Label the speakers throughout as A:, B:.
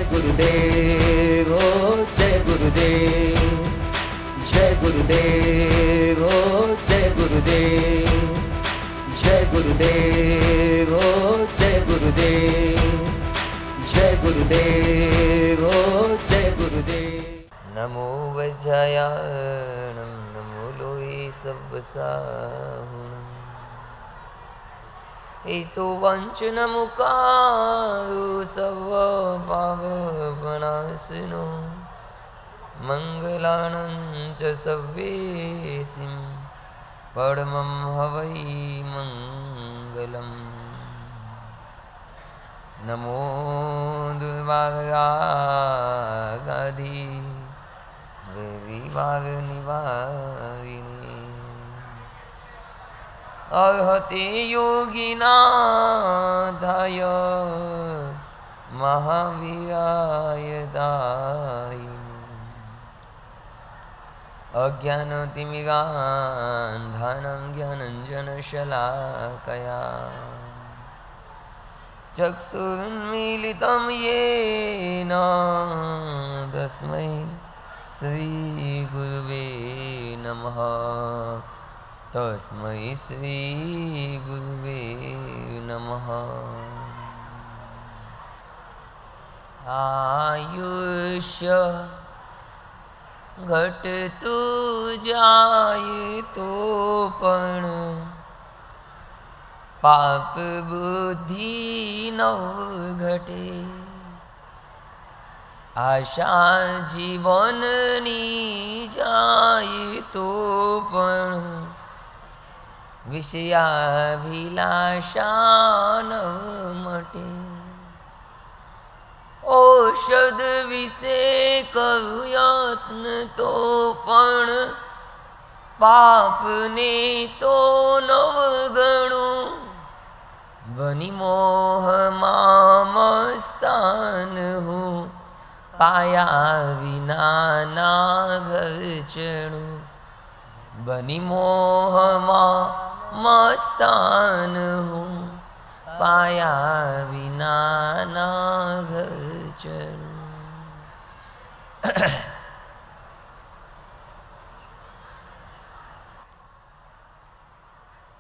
A: गुरुदेव ओ जय गुरुदेव, जय गुरुदेव ओ जय गुरुदेव, जय गुरुदेव ओ जय गुरुदेव, जय गुरुदेव ओ जय गुरुदेव।
B: नमो वज्रायाणं नमो लोये सव्वसाहुणम् ऐसो वंचनमुकारो सर्व पावपनाशनो मङ्गलानं च सर्वेसिं परमं हवै मङ्गलम्। नमो दुर्वागाधि विवागनिवारिणे अर्हते योगिनाथाय महावीराय दायिने अज्ञानतिमिरान्धानं ज्ञानञ्जनशलाकया चक्षुरुन्मीलितं येन तस्मै श्रीगुरुवे नमः, तस्मै श्रीगुरुवे नमः। आयुष्य घटतु जाए तो पण पाप बुद्धि नव घटे, आशा जीवननी जाए तो पण विषयाभिलाषा न मटे। औषध विषे करू यत्न तो पण पाप ने तो नवगणो, बनी मोह मस्तान हूँ पाया विना ना घर चढ़ू, बनी मोह मस्तान हूँ पाया विना ना घर चढ़ू।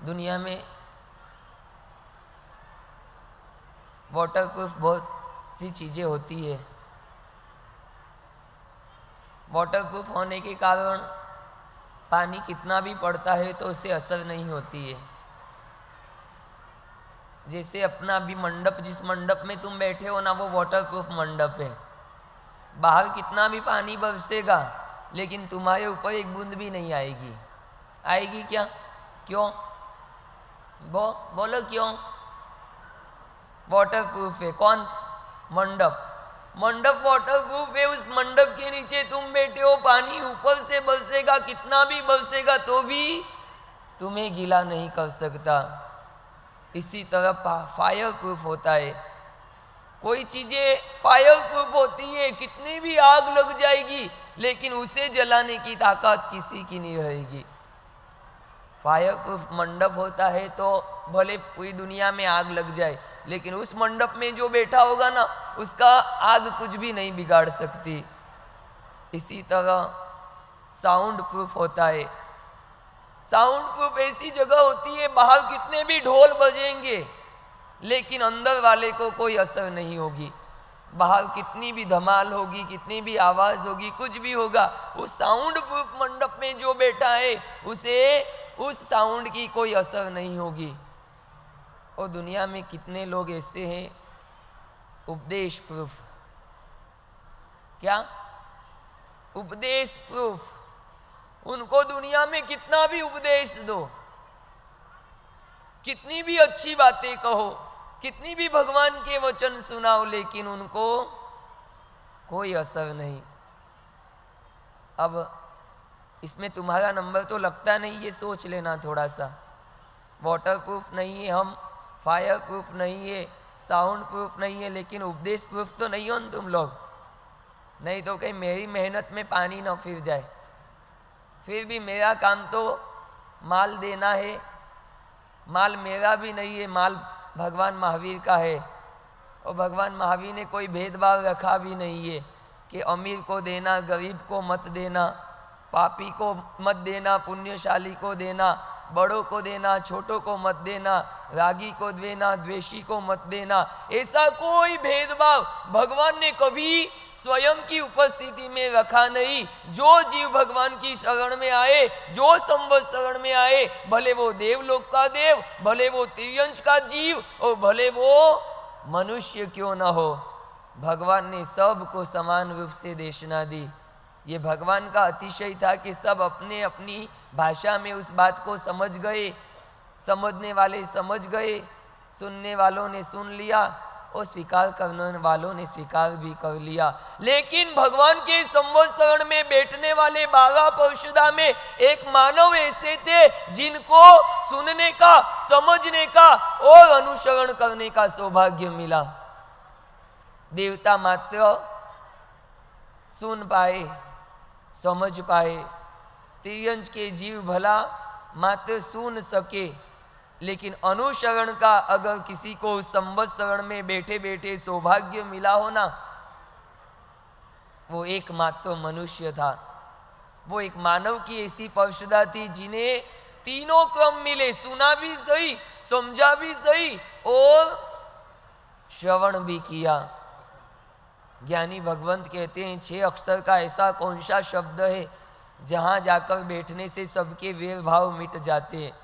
B: दुनिया में वाटरप्रूफ बहुत सी चीज़ें होती है। वाटरप्रूफ होने के कारण पानी कितना भी पड़ता है तो उससे असर नहीं होती है। जैसे अपना भी मंडप, जिस मंडप में तुम बैठे हो ना, वो वाटरप्रूफ मंडप है। बाहर कितना भी पानी बरसेगा लेकिन तुम्हारे ऊपर एक बूंद भी नहीं आएगी। आएगी क्या? क्यों? बोलो क्यों? वाटरप्रूफ है। कौन? मंडप। मंडप वाटरप्रूफ है। उस मंडप के नीचे तुम बैठे हो, पानी ऊपर से बरसेगा, कितना भी बरसेगा तो भी तुम्हें गीला नहीं कर सकता। इसी तरह फायर प्रूफ होता है। कोई चीजें फायर प्रूफ होती है, कितनी भी आग लग जाएगी लेकिन उसे जलाने की ताकत किसी की नहीं रहेगी। फायर प्रूफ मंडप होता है तो भले पूरी दुनिया में आग लग जाए लेकिन उस मंडप में जो बैठा होगा ना, उसका आग कुछ भी नहीं बिगाड़ सकती। इसी तरह साउंड प्रूफ होता है। साउंड प्रूफ ऐसी जगह होती है, बाहर कितने भी ढोल बजेंगे लेकिन अंदर वाले को कोई असर नहीं होगी। बाहर कितनी भी धमाल होगी, कितनी भी आवाज़ होगी, कुछ भी होगा, उस साउंड प्रूफ मंडप में जो बैठा है उसे उस साउंड की कोई असर नहीं होगी। और दुनिया में कितने लोग ऐसे हैं उपदेश प्रूफ। क्या? उपदेश प्रूफ। उनको दुनिया में कितना भी उपदेश दो, कितनी भी अच्छी बातें कहो, कितनी भी भगवान के वचन सुनाओ, लेकिन उनको कोई असर नहीं। अब इसमें तुम्हारा नंबर तो लगता नहीं, ये सोच लेना थोड़ा सा। वाटर प्रूफ नहीं है हम, फायर प्रूफ नहीं है, साउंड प्रूफ नहीं है, लेकिन उपदेश प्रूफ तो नहीं हो न तुम लोग। नहीं तो कहीं मेरी मेहनत में पानी ना फिर जाए। फिर भी मेरा काम तो माल देना है। माल मेरा भी नहीं है, माल भगवान महावीर का है। और भगवान महावीर ने कोई भेदभाव रखा भी नहीं है कि अमीर को देना, गरीब को मत देना, पापी को मत देना, पुण्यशाली को देना, बड़ों को देना, छोटों को मत देना, रागी को देना, द्वेषी को मत देना। ऐसा कोई भेदभाव भगवान ने कभी स्वयं की उपस्थिति में रखा नहीं। जो जीव भगवान की शरण में आए, जो संवत शरण में आए, भले वो देवलोक का देव, भले वो त्रियंश का जीव और भले वो मनुष्य क्यों न हो, भगवान ने सबको समान रूप से देशना दी। ये भगवान का अतिशय था कि सब अपने अपनी भाषा में उस बात को समझ गए, समझने वाले समझ गए, सुनने वालों ने सुन लिया और स्वीकार करने वालों ने स्वीकार भी कर लिया। लेकिन भगवान के संवत शरण में बैठने वाले 12 पार्षदा में एक मानव ऐसे थे जिनको सुनने का, समझने का और अनुसरण करने का सौभाग्य मिला। देवता मात्र सुन पाए, समझ पाए, त्रियंश के जीव भला मात्र सुन सके, लेकिन अनुसरण का अगर किसी को संवत शरण में बैठे बैठे सौभाग्य मिला हो ना, वो एकमात्र मनुष्य था। वो एक मानव की ऐसी पार्षदा थी जिन्हें तीनों क्रम मिले, सुना भी सही, समझा भी सही और श्रवण भी किया। ज्ञानी भगवंत कहते हैं 6 अक्षर का ऐसा कौन सा शब्द है जहां जाकर बैठने से सबके वेर भाव मिट जाते हैं।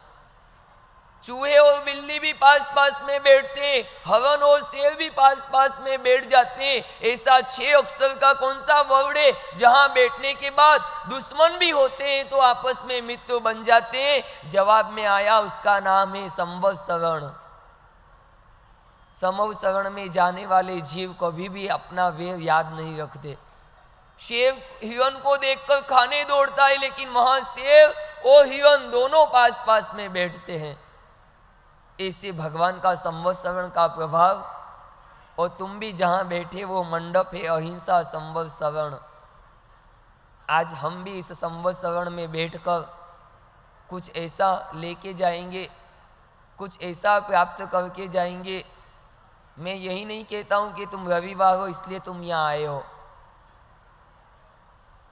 B: चूहे और बिल्ली भी पास पास में बैठते हैं, हवन और शेर भी पास पास में बैठ जाते हैं। ऐसा 6 अक्षर का कौन सा वर्ड है जहां बैठने के बाद दुश्मन भी होते हैं तो आपस में मित्र बन जाते हैं? जवाब में आया, उसका नाम है संवत शरण। समव शरण में जाने वाले जीव कभी भी अपना वेर याद नहीं रखते। शेर हिरण को देखकर खाने दौड़ता है, लेकिन वहां शेर और हिरण दोनों पास पास में बैठते हैं। ऐसे भगवान का संवत शरण का प्रभाव, और तुम भी जहां बैठे वो मंडप है अहिंसा संवत शरण। आज हम भी इस संवत शरण में बैठकर कुछ ऐसा लेके जाएंगे, कुछ ऐसा प्राप्त करके जाएंगे। मैं यही नहीं कहता हूं कि तुम रविवार हो इसलिए तुम यहाँ आए हो,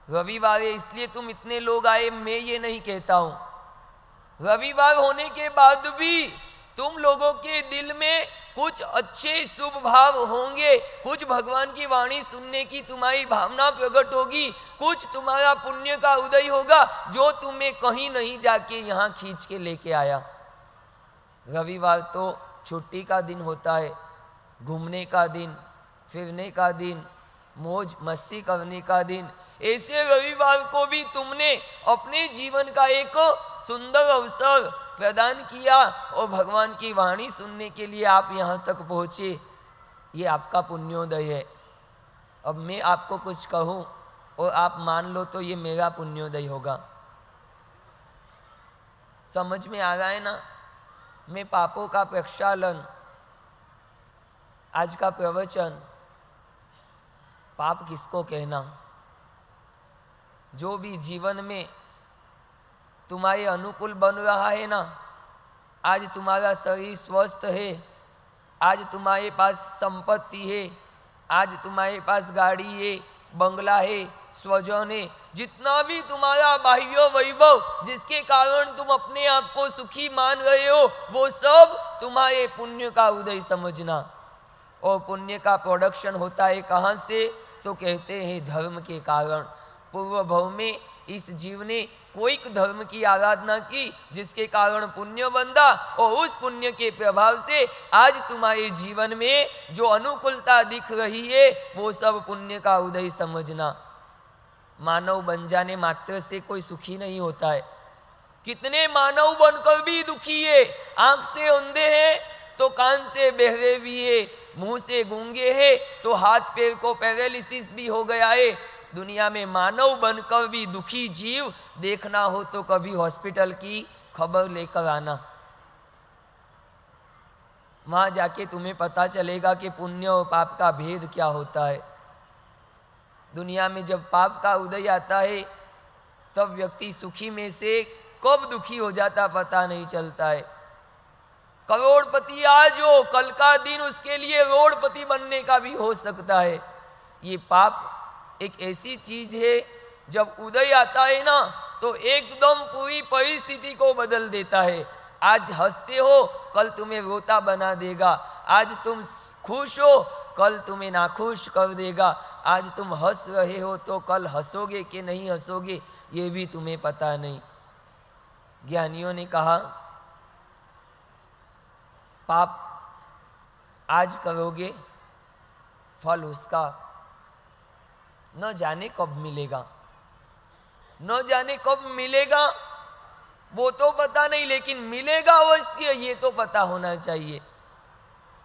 B: रविवार है इसलिए तुम इतने लोग आए, मैं ये नहीं कहता हूं। रविवार होने के बाद भी तुम लोगों के दिल में कुछ अच्छे शुभ भाव होंगे, कुछ भगवान की वाणी सुनने की तुम्हारी भावना प्रकट होगी, कुछ तुम्हारा पुण्य का उदय होगा जो तुम्हें कहीं नहीं जाके यहाँ खींच के लेके आया। रविवार तो छुट्टी का दिन होता है, घूमने का दिन, फिरने का दिन, मौज मस्ती करने का दिन। ऐसे रविवार को भी तुमने अपने जीवन का एक सुंदर अवसर प्रदान किया और भगवान की वाणी सुनने के लिए आप यहाँ तक पहुँचे, ये आपका पुण्योदय है। अब मैं आपको कुछ कहूँ और आप मान लो तो ये मेरा पुण्योदय होगा। समझ में आ रहा है ना? मैं पापों का प्रक्षालन, आज का प्रवचन, पाप किसको कहना, जो भी जीवन में तुम्हारे अनुकूल बन रहा है ना, आज तुम्हारा शरीर स्वस्थ है, आज तुम्हारे पास संपत्ति है, आज तुम्हारे पास गाड़ी है, बंगला है, स्वजन है, जितना भी तुम्हारा बाह्य वैभव जिसके कारण तुम अपने आप को सुखी मान रहे हो, वो सब तुम्हारे पुण्य का उदय समझना। और पुण्य का प्रोडक्शन होता है कहाँ से? तो कहते हैं धर्म के कारण। पूर्व भव में इस जीव ने कोई धर्म की आराधना की जिसके कारण पुण्य बंधा, और उस पुण्य के प्रभाव से आज तुम्हारे जीवन में जो अनुकूलता दिख रही है वो सब पुण्य का उदय समझना। मानव बन जाने मात्र से कोई सुखी नहीं होता है। कितने मानव बनकर भी दुखी है, आंख से अंधे हैं तो कान से बहरे भी है, मुंह से गूंगे हैं तो हाथ पैर को पैरालिसिस भी हो गया है। दुनिया में मानव बनकर भी दुखी जीव देखना हो तो कभी हॉस्पिटल की खबर लेकर आना, वहां जाके तुम्हें पता चलेगा कि पुण्य और पाप का भेद क्या होता है। दुनिया में जब पाप का उदय आता है तब व्यक्ति सुखी में से कब दुखी हो जाता पता नहीं चलता है। करोड़पति आज हो, कल का दिन उसके लिए रोड़पति बनने का भी हो सकता है। ये पाप एक ऐसी चीज है, जब उदय आता है ना तो एकदम पूरी परिस्थिति को बदल देता है। आज हंसते हो, कल तुम्हें रोता बना देगा। आज तुम खुश हो, कल तुम्हें नाखुश कर देगा। आज तुम हंस रहे हो तो कल हंसोगे कि नहीं हंसोगे ये भी तुम्हें पता नहीं। ज्ञानियों ने कहा, पाप आज करोगे, फल उसका न जाने कब मिलेगा। न जाने कब मिलेगा वो तो पता नहीं, लेकिन मिलेगा अवश्य ये तो पता होना चाहिए।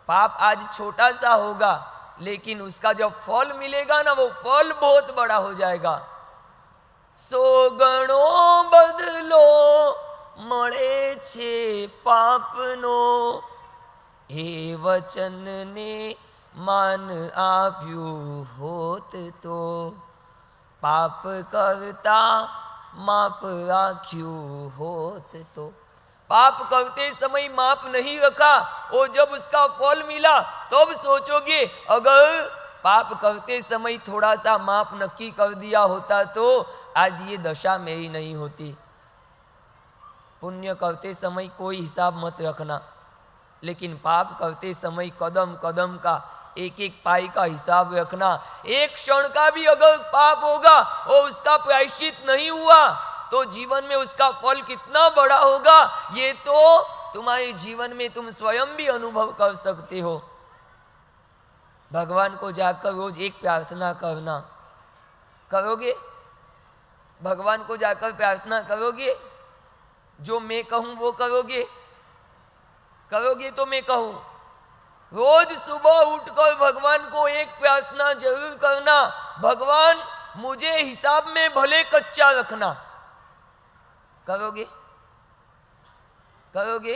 B: पाप आज छोटा सा होगा, लेकिन उसका जब फल मिलेगा ना, वो फल बहुत बड़ा हो जाएगा। सो गणो बदलो મળે છે પાપનો, એ વચનને માન આપ્યું હોત તો પાપ કરતા माप राख्यू होत तो। पाप करते समय माप नहीं रखा, और जब उसका फल मिला तब सोचोगे, अगर पाप करते समय थोड़ा सा माप नक्की कर दिया होता तो आज ये दशा मेरी नहीं होती। पुण्य करते समय कोई हिसाब मत रखना, लेकिन पाप करते समय कदम कदम का एक एक पाई का हिसाब रखना। एक क्षण का भी अगर पाप होगा और उसका प्रायश्चित नहीं हुआ तो जीवन में उसका फल कितना बड़ा होगा ये तो तुम्हारे जीवन में तुम स्वयं भी अनुभव कर सकते हो। भगवान को जाकर रोज एक प्रार्थना करना। करोगे? भगवान को जाकर प्रार्थना करोगे? जो मैं कहूं वो करोगे? करोगे तो मैं कहूं, रोज सुबह उठकर भगवान को एक प्रार्थना जरूर करना, भगवान मुझे हिसाब में भले कच्चा रखना। करोगे? करोगे?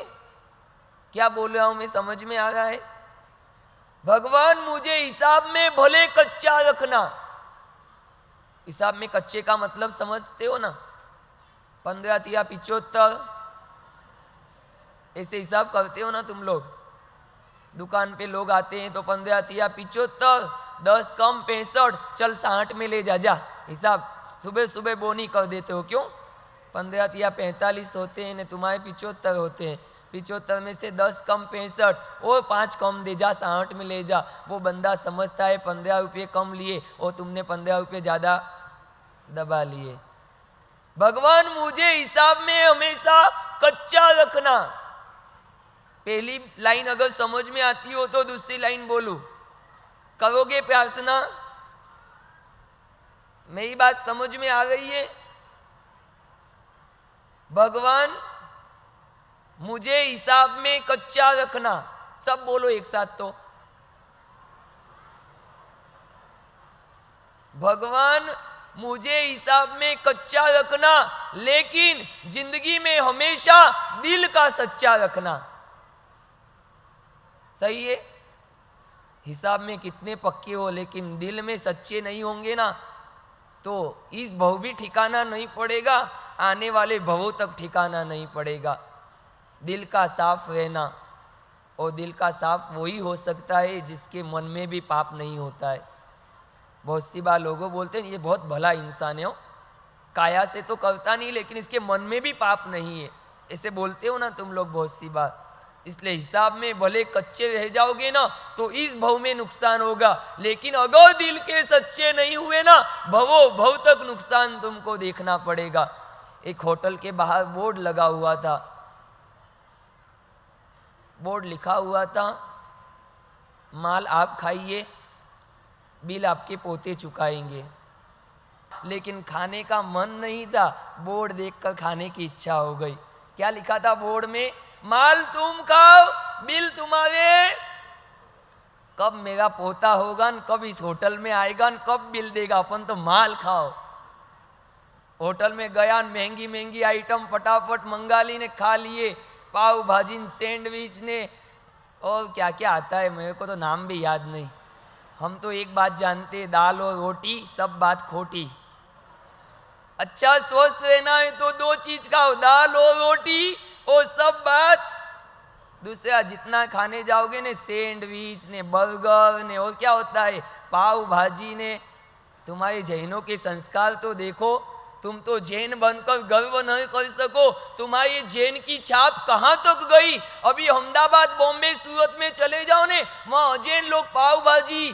B: क्या बोल रहा हूं मैं, समझ में आ रहा है? भगवान मुझे हिसाब में भले कच्चा रखना। हिसाब में कच्चे का मतलब समझते हो ना? 15 तिया 75 ऐसे हिसाब करते हो ना तुम लोग? दुकान पे लोग आते हैं तो 15 तिया 75, 10 कम 65, चल 60 में ले जा जा। हिसाब सुबह सुबह बोनी कर देते हो, क्यों? 15 तिया 45 होते हैं, तुम्हारे 75 होते हैं। 75 में से 10 कम 65 और 5 कम दे जा, 60 में ले जा। वो बंदा समझता है 15 रुपये कम लिए और तुमने 15 रुपये ज़्यादा दबा लिए। भगवान मुझे हिसाब में हमेशा कच्चा रखना। पहली लाइन अगर समझ में आती हो तो दूसरी लाइन बोलूं। करोगे प्रार्थना? मेरी बात समझ में आ रही है? भगवान मुझे हिसाब में कच्चा रखना। सब बोलो एक साथ तो। भगवान मुझे हिसाब में कच्चा रखना, लेकिन जिंदगी में हमेशा दिल का सच्चा रखना। सही है? हिसाब में कितने पक्के हो, लेकिन दिल में सच्चे नहीं होंगे ना, तो इस भव भी ठिकाना नहीं पड़ेगा, आने वाले भवों तक ठिकाना नहीं पड़ेगा। दिल का साफ रहना, और दिल का साफ वही हो सकता है जिसके मन में भी पाप नहीं होता है। बहुत सी बार लोगों बोलते हैं ये बहुत भला इंसान है, काया से तो करता नहीं लेकिन इसके मन में भी पाप नहीं है, ऐसे बोलते हो ना तुम लोग बहुत सी बार। इसलिए हिसाब में भले कच्चे रह जाओगे ना तो इस भव में नुकसान होगा, लेकिन अगर दिल के सच्चे नहीं हुए ना, भवो भव तक नुकसान तुमको देखना पड़ेगा। एक होटल के बाहर बोर्ड लगा हुआ था, बोर्ड लिखा हुआ था माल आप खाइए, बिल आपके पोते चुकाएंगे। लेकिन खाने का मन नहीं था, बोर्ड देखकर खाने की इच्छा हो गई। क्या लिखा था बोर्ड में? माल तुम खाओ, बिल तुम्हारे। कब मेरा पोता होगा न, कब इस होटल में आएगा न, कब बिल देगा, अपन तो माल खाओ। होटल में गया, महंगी महंगी आइटम फटाफट मंगा ली ने, खा लिए, पाव भाजी सैंडविच ने, और क्या क्या आता है मेरे को तो नाम भी याद नहीं। हम तो एक बात जानते, दाल और रोटी, सब बात खोटी। अच्छा स्वस्थ रहना है तो 2 चीज खाओ, दाल और रोटी, और सब बात दूसरा जितना खाने जाओगे ने सैंडविच ने बर्गर ने और क्या होता है पाव भाजी ने, तुम्हारे जैनों के संस्कार तो देखो। तुम तो जैन बनकर गर्व नहीं कर सको, तुम्हारी जैन की छाप कहाँ तक गई। अभी अहमदाबाद बॉम्बे सूरत में चले जाओ ने, वहाँ अजैन लोग पाव भाजी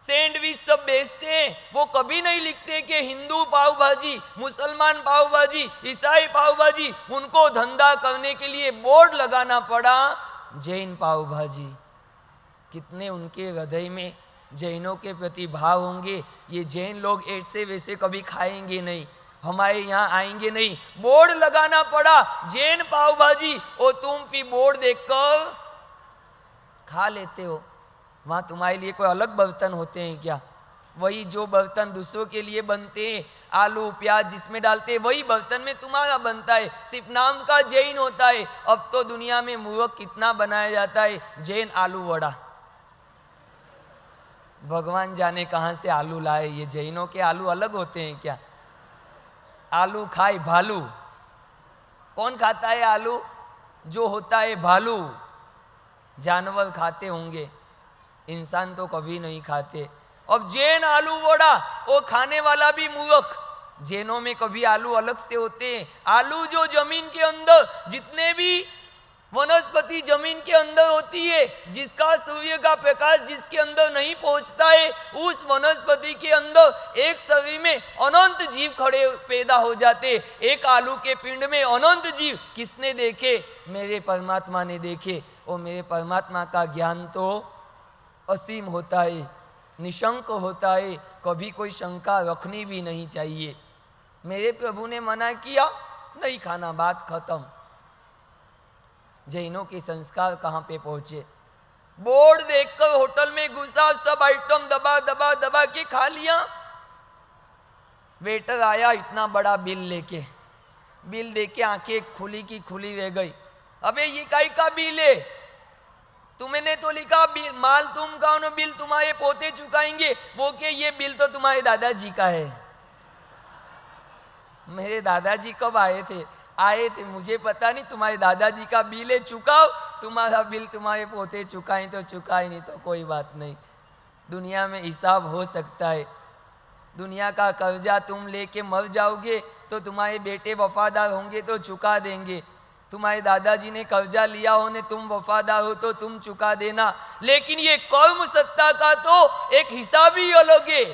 B: सैंडविच सब बेचते हैं। वो कभी नहीं लिखते कि हिंदू पाव भाजी, मुसलमान पाव भाजी, ईसाई पाव भाजी। उनको धंधा करने के लिए बोर्ड लगाना पड़ा जैन पाव भाजी। कितने उनके हृदय में जैनों के प्रति भाव होंगे। ये जैन लोग ऐसे वैसे कभी खाएंगे नहीं, हमारे यहाँ आएंगे नहीं। बोर्ड लगाना पड़ा जैन पाव भाजी, और तुम फिर बोर्ड देखकर खा लेते हो। वहाँ तुम्हारे लिए कोई अलग बर्तन होते हैं क्या? वही जो बर्तन दूसरों के लिए बनते हैं, आलू प्याज जिसमें डालते हैं, वही बर्तन में तुम्हारा बनता है। सिर्फ नाम का जैन होता है। अब तो दुनिया में मूर्ख कितना बनाया जाता है, जैन आलू वड़ा। भगवान जाने कहाँ से आलू लाए। ये जैनों के आलू अलग होते हैं क्या? आलू खाए भालू। कौन खाता है आलू? जो होता है भालू। जानवर खाते होंगे, इंसान तो कभी नहीं खाते। अब जैन आलू वड़ा, वो खाने वाला भी मूर्ख। जैनों में कभी आलू अलग से होते हैं? आलू जो जमीन के अंदर, जितने भी वनस्पति जमीन के अंदर होती है, जिसका सूर्य का प्रकाश जिसके अंदर नहीं पहुंचता है, उस वनस्पति के अंदर एक शरीर में अनंत जीव खड़े पैदा हो जाते। एक आलू के पिंड में अनंत जीव। किसने देखे? मेरे परमात्मा ने देखे। और मेरे परमात्मा का ज्ञान तो असीम होता है, निशंक होता है। कभी कोई शंका रखनी भी नहीं चाहिए। मेरे प्रभु ने मना किया, नहीं खाना, बात खत्म। जैनों के संस्कार कहाँ पे पहुंचे? बोर्ड देखकर होटल में घुसा, सब आइटम दबा दबा दबा के खा लिया। वेटर आया इतना बड़ा बिल लेके, बिल देके आंखें खुली की खुली रह गई। अबे ये काई का बिल है? तुमने तो लिखा बिल, माल तुम खाओ ना, बिल तुम्हारे पोते चुकाएंगे। वो के ये बिल तो तुम्हारे दादाजी का है। मेरे दादाजी कब आए थे? आए थे, मुझे पता नहीं। तुम्हारे दादाजी का बिल है, चुकाओ। तुम्हारा बिल तुम्हारे पोते चुकाएं तो चुकाए, नहीं तो कोई बात नहीं। दुनिया में हिसाब हो सकता है। दुनिया का कर्जा तुम लेके मर जाओगे तो तुम्हारे बेटे वफादार होंगे तो चुका देंगे। तुम्हारे दादाजी ने कर्जा लिया हो ने, तुम वफादार हो तो तुम चुका देना। लेकिन ये कर्म सत्ता का तो एक हिसाब ही अलग है।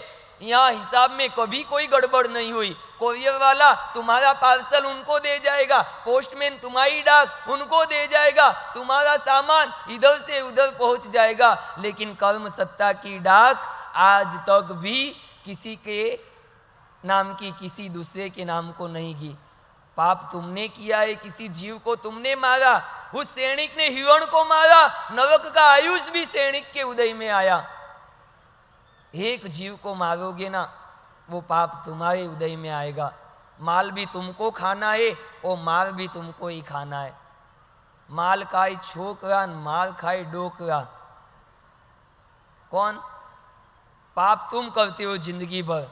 B: यहाँ हिसाब में कभी कोई गड़बड़ नहीं हुई। कोरियर वाला तुम्हारा पार्सल उनको दे जाएगा, पोस्टमैन तुम्हारी डाक उनको दे जाएगा, तुम्हारा सामान इधर से उधर पहुंच जाएगा। लेकिन कर्म सत्ता की डाक आज तक भी किसी के नाम की किसी दूसरे के नाम को नहीं गी। पाप तुमने किया है, किसी जीव को तुमने मारा। उस सैनिक ने हिरण को मारा, नरक का आयुष भी सैनिक के उदय में आया। एक जीव को मारोगे ना, वो पाप तुम्हारे उदय में आएगा। माल भी तुमको खाना है और मार भी तुमको ही खाना है। माल खाए छोकरा, मार खाए डोकरा। कौन? पाप तुम करते हो जिंदगी भर,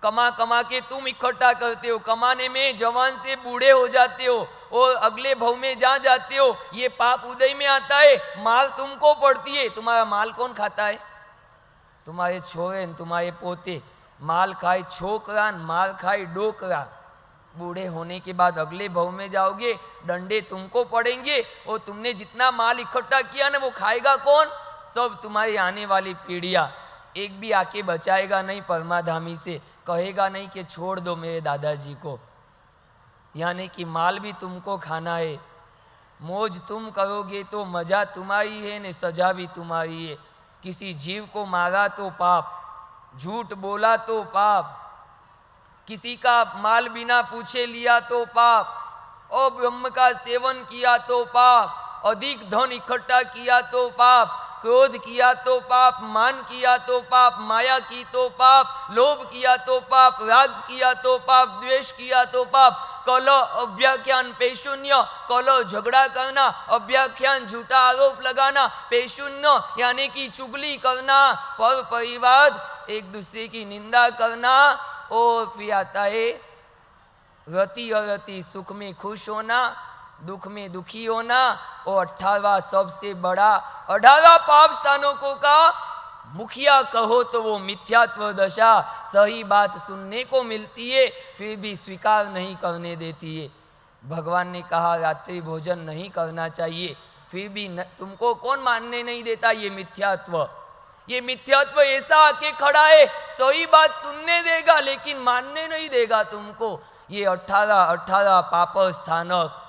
B: कमा कमा के तुम इकट्ठा करते हो। कमाने में जवान से बूढ़े हो जाते हो और अगले भव में जा जाते हो। ये पाप उदय में आता है, माल तुमको पड़ती है। तुम्हारा माल कौन खाता है? तुम्हारे छोरे, तुम्हारे पोते। माल खाए छोकरा, माल खाए डोकरा। बूढ़े होने के बाद अगले भव में जाओगे, डंडे तुमको पड़ेंगे और तुमने जितना माल इकट्ठा किया ना, वो खाएगा कौन? सब तुम्हारी आने वाली पीढ़ियां। एक भी आके बचाएगा नहीं परमाधामी से, कहेगा नहीं कि छोड़ दो मेरे दादाजी को। यानी कि माल भी तुमको खाना है। मौज तुम करोगे तो मजा तुम्हारी है ने सजा भी तुम्हारी है। किसी जीव को मारा तो पाप, झूठ बोला तो पाप, किसी का माल बिना पूछे लिया तो पाप, और ब्रह्म का सेवन किया तो पाप, अधिक धन इकट्ठा किया तो पाप, क्रोध किया तो पाप, मान किया तो पाप, माया की तो पाप, लोभ किया तो पाप, राग किया तो पाप, द्वेष किया तो पाप, कलह अभ्याख्यान पेशून्य, कलह झगड़ा करना, अभ्याख्यान झूठा आरोप लगाना, पेशून्य यानी कि चुगली करना, पर परिवार एक दूसरे की निंदा करना, और फिर आता है रति अरति सुख में खुश होना, दुख में दुखी होना और 18वां सबसे बड़ा 18 पाप स्थानों को का मुखिया कहो तो वो मिथ्यात्व दशा। सही बात सुनने को मिलती है फिर भी स्वीकार नहीं करने देती है। भगवान ने कहा रात्रि भोजन नहीं करना चाहिए, फिर भी तुमको कौन मानने नहीं देता। ये मिथ्यात्व ऐसा आके खड़ा है, सही बात सुनने देगा लेकिन मानने नहीं देगा तुमको। ये 18 पाप स्थानक,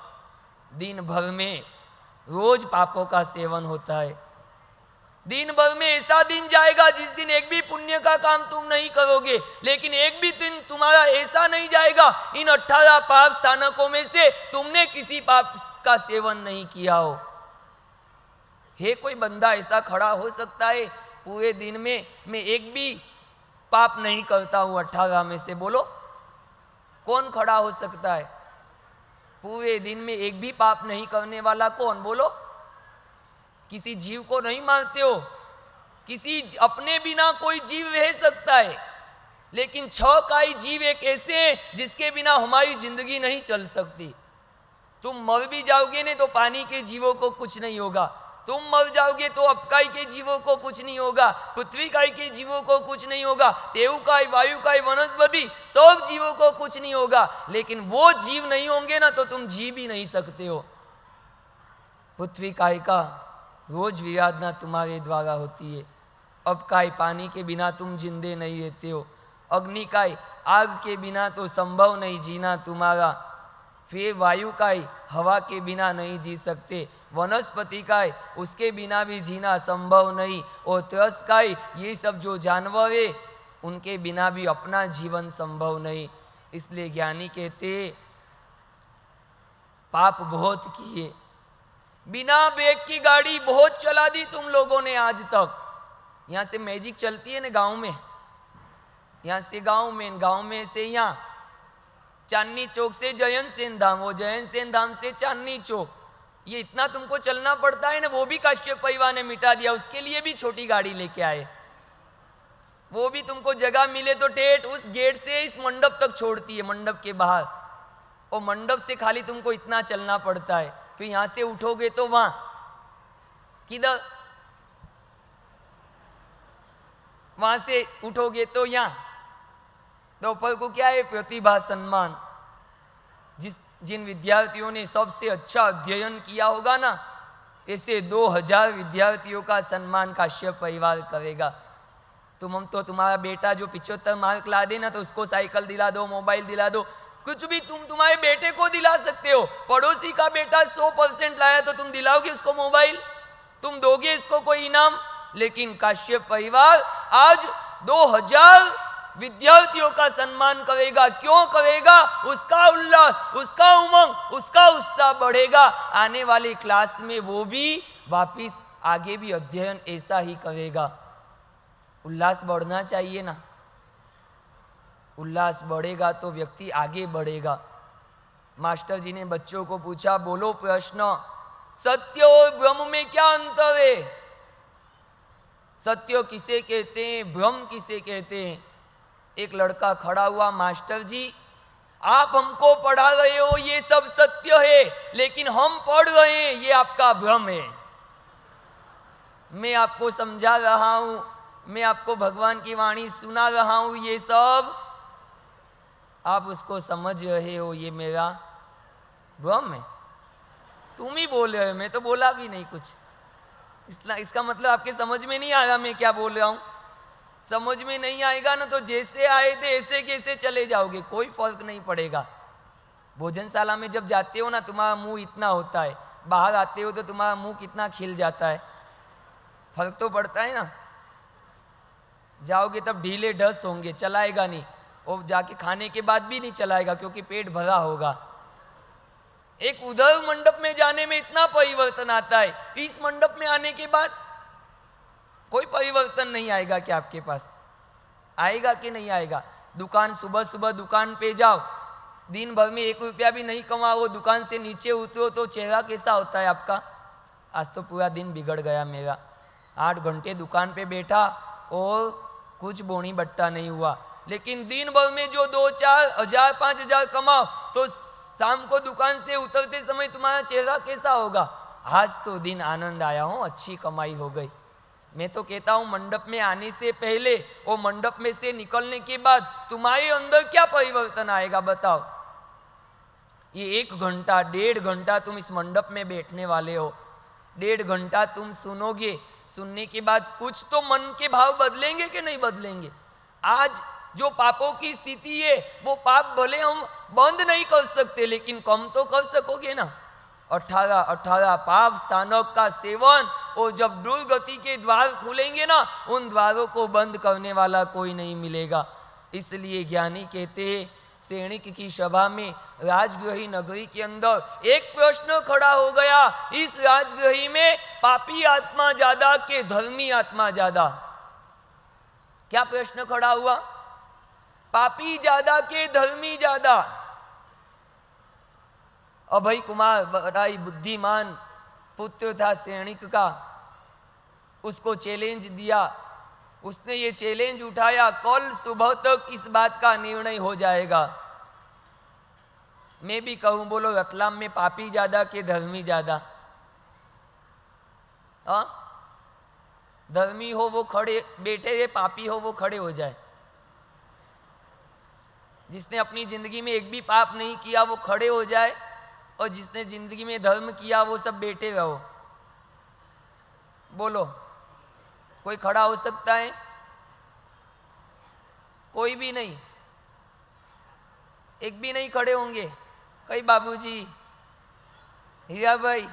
B: दिन भर में रोज पापों का सेवन होता है। दिन भर में ऐसा दिन जाएगा जिस दिन एक भी पुण्य का काम तुम नहीं करोगे, लेकिन एक भी दिन तुम्हारा ऐसा नहीं जाएगा इन 18 पाप स्थानकों में से तुमने किसी पाप का सेवन नहीं किया हो। हे कोई बंदा ऐसा खड़ा हो सकता है पूरे दिन में मैं एक भी पाप नहीं करता हूं 18 में से? बोलो कौन खड़ा हो सकता है? पूरे दिन में एक भी पाप नहीं करने वाला कौन? बोलो। किसी जीव को नहीं मारते हो, किसी अपने बिना कोई जीव रह सकता है, लेकिन 6 काई जीव एक ऐसे हैं जिसके बिना हमारी जिंदगी नहीं चल सकती। तुम मर भी जाओगे ने तो पानी के जीवों को कुछ नहीं होगा, तुम मर जाओगे तो अपकाई के जीवों को कुछ नहीं होगा, पृथ्वी काई के जीवों को कुछ नहीं होगा, तेवकाई, वायुकाई, वनस्पति सब जीवों को कुछ नहीं होगा। लेकिन वो जीव नहीं होंगे ना तो तुम जी भी नहीं सकते हो। पृथ्वी काय का रोज विराधना तुम्हारे द्वारा होती है। अपकाई पानी के बिना तुम जिंदे नहीं रहते हो। अग्निकाय आग के बिना तो संभव नहीं जीना तुम्हारा। फिर वायुकाय हवा के बिना नहीं जी सकते। वनस्पति काय उसके बिना भी जीना संभव नहीं। और त्रस्काय ये सब जो जानवर है उनके बिना भी अपना जीवन संभव नहीं। इसलिए ज्ञानी कहते पाप बहुत किए, बिना ब्रेक की गाड़ी बहुत चला दी तुम लोगों ने आज तक। यहाँ से मैजिक चलती है ना गांव में, यहाँ से गांव में से यहाँ चांदनी चौक से जयंत सेन धाम, वो जयंत सेन धाम से चांदनी चौक, ये इतना तुमको चलना पड़ता है ना। वो भी काश्यप परिवार ने मिटा दिया, उसके लिए भी छोटी गाड़ी लेके आए। वो भी तुमको जगह मिले तो ठेठ उस गेट से इस मंडप तक छोड़ती है, मंडप के बाहर। और मंडप से खाली तुमको इतना चलना पड़ता है। फिर यहां से उठोगे तो वहां किधर, वहां से उठोगे तो यहां। दोपहर को क्या है? प्रतिभा सम्मान। जिन विद्यार्थियों ने सबसे अच्छा अध्ययन किया होगा ना, ऐसे 2000 विद्यार्थियों का सम्मान काश्यप परिवार करेगा। हम तो तुम्हारा बेटा जो 75 मार्क ला दे ना तो उसको साइकिल दिला दो, मोबाइल दिला दो, कुछ भी तुम तुम्हारे बेटे को दिला सकते हो। पड़ोसी का बेटा 100% लाया तो तुम दिलाओगे उसको मोबाइल? तुम दोगे इसको कोई इनाम? लेकिन काश्यप परिवार आज 2000 विद्यार्थियों का सम्मान करेगा। क्यों करेगा? उसका उल्लास, उसका उमंग, उसका उत्साह बढ़ेगा। आने वाली क्लास में वो भी वापिस आगे भी अध्ययन ऐसा ही करेगा। उल्लास बढ़ना चाहिए ना। उल्लास बढ़ेगा तो व्यक्ति आगे बढ़ेगा। मास्टर जी ने बच्चों को पूछा, बोलो प्रश्न, सत्य और भ्रम में क्या अंतर है? सत्य किसे कहते हैं, भ्रम किसे कहते हैं? एक लड़का खड़ा हुआ, मास्टर जी आप हमको पढ़ा रहे हो ये सब सत्य है, लेकिन हम पढ़ रहे हैं ये आपका भ्रम है। मैं आपको समझा रहा हूं, मैं आपको भगवान की वाणी सुना रहा हूं, ये सब आप उसको समझ रहे हो ये मेरा भ्रम है। तुम ही बोल रहे हो, मैं तो बोला भी नहीं कुछ। इसका मतलब आपके समझ में नहीं आ रहा मैं क्या बोल रहा हूं। समझ में नहीं आएगा ना तो जैसे आए थे ऐसे कैसे चले जाओगे, कोई फर्क नहीं पड़ेगा। भोजनशाला में जब जाते हो ना तुम्हारा मुंह इतना होता है, बाहर आते हो तो तुम्हारा मुंह कितना खिल जाता है, फर्क तो पड़ता है ना। जाओगे तब ढीले ढस होंगे, चलाएगा नहीं, और जाके खाने के बाद भी नहीं चलाएगा क्योंकि पेट भरा होगा। एक उधर मंडप में जाने में इतना परिवर्तन आता है, इस मंडप में आने के बाद कोई परिवर्तन नहीं आएगा। क्या आपके पास आएगा कि नहीं आएगा? दुकान, सुबह सुबह दुकान पे जाओ, दिन भर में 1 रुपया भी नहीं कमाओ, दुकान से नीचे उतरो तो चेहरा कैसा होता है आपका? आज तो पूरा दिन बिगड़ गया मेरा, 8 घंटे दुकान पे बैठा और कुछ बोनी बट्टा नहीं हुआ। लेकिन दिन भर में जो 2-4 हजार 5 हजार कमाओ तो शाम को दुकान से उतरते समय तुम्हारा चेहरा कैसा होगा? आज तो दिन आनंद आया हो, अच्छी कमाई हो गई। मैं तो कहता हूं मंडप में आने से पहले और मंडप में से निकलने के बाद तुम्हारे अंदर क्या परिवर्तन आएगा बताओ? ये 1 घंटा 1.5 घंटा तुम इस मंडप में बैठने वाले हो, 1.5 घंटा तुम सुनोगे, सुनने के बाद कुछ तो मन के भाव बदलेंगे कि नहीं बदलेंगे? आज जो पापों की स्थिति है वो पाप भले हम बंद नहीं कर सकते लेकिन कम तो कर सकोगे ना। 18 पाप स्थानक का सेवन, और जब दुर्गति के द्वार खुलेंगे ना, उन द्वारों को बंद करने वाला कोई नहीं मिलेगा। इसलिए ज्ञानी कहते हैं, सैनिक की सभा में राजगृही नगरी के अंदर एक प्रश्न खड़ा हो गया, इस राजगृही में पापी आत्मा ज्यादा के धर्मी आत्मा ज्यादा? क्या प्रश्न खड़ा हुआ? पापी ज्यादा के धर्मी ज्यादा? अभय कुमार बड़ा ही बुद्धिमान पुत्र था सैनिक का, उसको चैलेंज दिया, उसने ये चैलेंज उठाया, कल सुबह तक इस बात का निर्णय हो जाएगा। मैं भी कहूं, बोलो रतलाम में पापी ज्यादा के धर्मी ज्यादा? धर्मी हो वो खड़े बैठे रहे, पापी हो वो खड़े हो जाए। जिसने अपनी जिंदगी में एक भी पाप नहीं किया वो खड़े हो जाए, और जिसने जिंदगी में धर्म किया वो सब बैठे रहो। बोलो, कोई खड़ा हो सकता है? कोई भी नहीं, एक भी नहीं खड़े होंगे। कई बाबूजी, हीरा भाई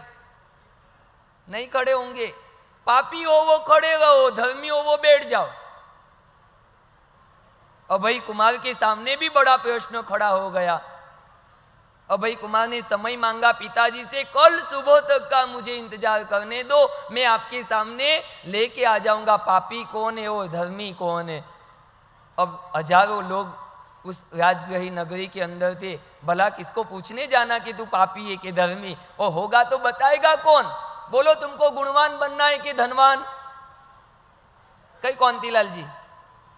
B: नहीं खड़े होंगे। पापी हो वो खड़े रहो, धर्मी हो वो बैठ जाओ। अभय कुमार के सामने भी बड़ा प्रश्न खड़ा हो गया। अभय कुमार ने समय मांगा पिताजी से, कल सुबह तक का मुझे इंतजार करने दो, मैं आपके सामने लेके आ जाऊंगा पापी कौन है और धर्मी कौन है। अब हजारों लोग उस राजगृही नगरी के अंदर थे, भला किसको पूछने जाना कि तू पापी है कि धर्मी? और होगा तो बताएगा कौन? बोलो, तुमको गुणवान बनना है कि धनवान? कई कौंतीलाल जी,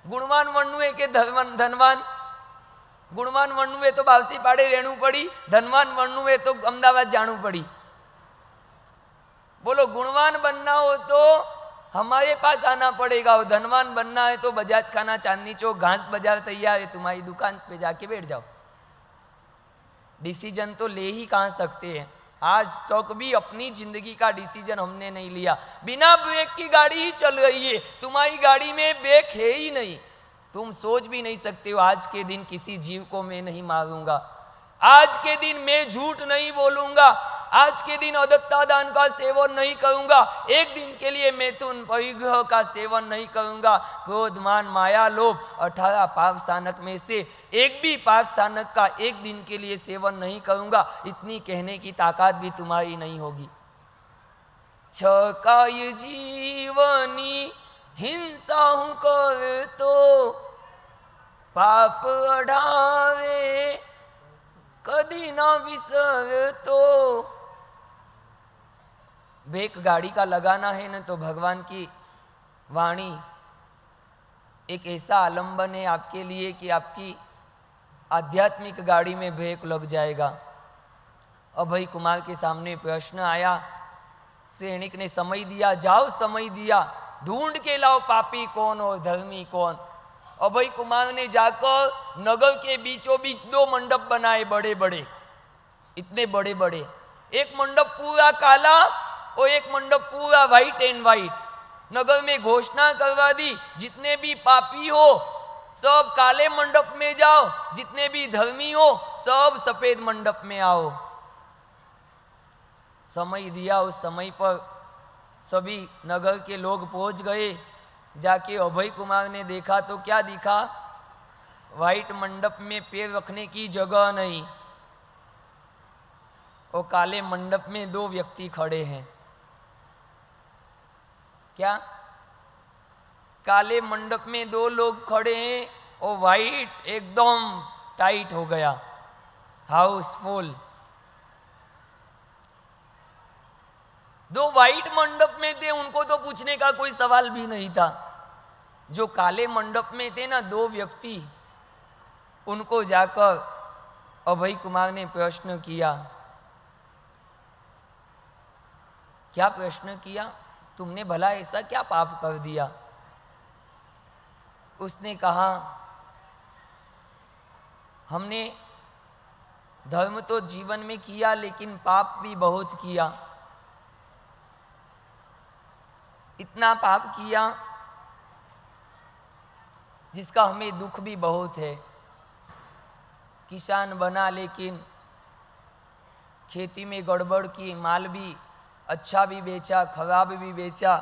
B: गुणवान बनू है कि धनवान? गुणवान बनू है तो बावसी पाड़े रहनू पड़ी, धनवान बनू है तो अहमदाबाद जाणू पड़ी। बोलो, गुणवान बनना हो तो हमारे पास आना पड़ेगा, और धनवान बनना है तो बजाज खाना, चांदनी चौक, घास बाजार तैयार है, तुम्हारी दुकान पे जाके बैठ जाओ। डिसीजन तो ले ही कहाँ सकते हैं? आज तक भी अपनी जिंदगी का डिसीजन हमने नहीं लिया। बिना ब्रेक की गाड़ी ही चल रही है, तुम्हारी गाड़ी में ब्रेक है ही नहीं। तुम सोच भी नहीं सकते हो, आज के दिन किसी जीव को मैं नहीं मारूंगा, आज के दिन मैं झूठ नहीं बोलूंगा, आज के दिन अदत्ता दान का सेवन नहीं करूंगा, एक दिन के लिए मैथुन परिग्रह का सेवन नहीं करूंगा, क्रोध मान माया लोभ 18 पाप स्थानक में से एक भी पाप स्थानक का एक दिन के लिए सेवन नहीं करूंगा। इतनी कहने की ताकत भी तुम्हारी नहीं होगी। छकाय जीवनी हिंसा हूं कर तो पाप अढ़ावे कदी ना विसर तो। ब्रेक गाड़ी का लगाना है ना, तो भगवान की वाणी एक ऐसा आलंबन है आपके लिए कि आपकी आध्यात्मिक गाड़ी में ब्रेक लग जाएगा। अभय कुमार के सामने प्रश्न आया, सैनिक ने समय दिया, जाओ समय दिया, ढूंढ के लाओ पापी कौन और धर्मी कौन। अभय कुमार ने जाकर नगर के बीचों बीच 2 मंडप बनाए, बड़े बड़े, इतने बड़े बड़े। एक मंडप पूरा काला और एक मंडप पूरा व्हाइट एंड व्हाइट। नगर में घोषणा करवा दी, जितने भी पापी हो सब काले मंडप में जाओ, जितने भी धर्मी हो सब सफेद मंडप में आओ। समय दिया, उस समय पर सभी नगर के लोग पहुंच गए। जाके अभय कुमार ने देखा तो क्या दिखा? व्हाइट मंडप में पैर रखने की जगह नहीं, और काले मंडप में 2 व्यक्ति खड़े हैं। क्या? काले मंडप में 2 लोग खड़े हैं और व्हाइट एकदम टाइट हो गया, हाउसफुल। 2 व्हाइट मंडप में थे, उनको तो पूछने का कोई सवाल भी नहीं था। जो काले मंडप में थे ना 2 व्यक्ति, उनको जाकर अभय कुमार ने प्रश्न किया। क्या प्रश्न किया? तुमने भला ऐसा क्या पाप कर दिया? उसने कहा, हमने धर्म तो जीवन में किया लेकिन पाप भी बहुत किया। इतना पाप किया जिसका हमें दुख भी बहुत है। किसान बना लेकिन खेती में गड़बड़ की, माल भी अच्छा भी बेचा, खराब भी बेचा।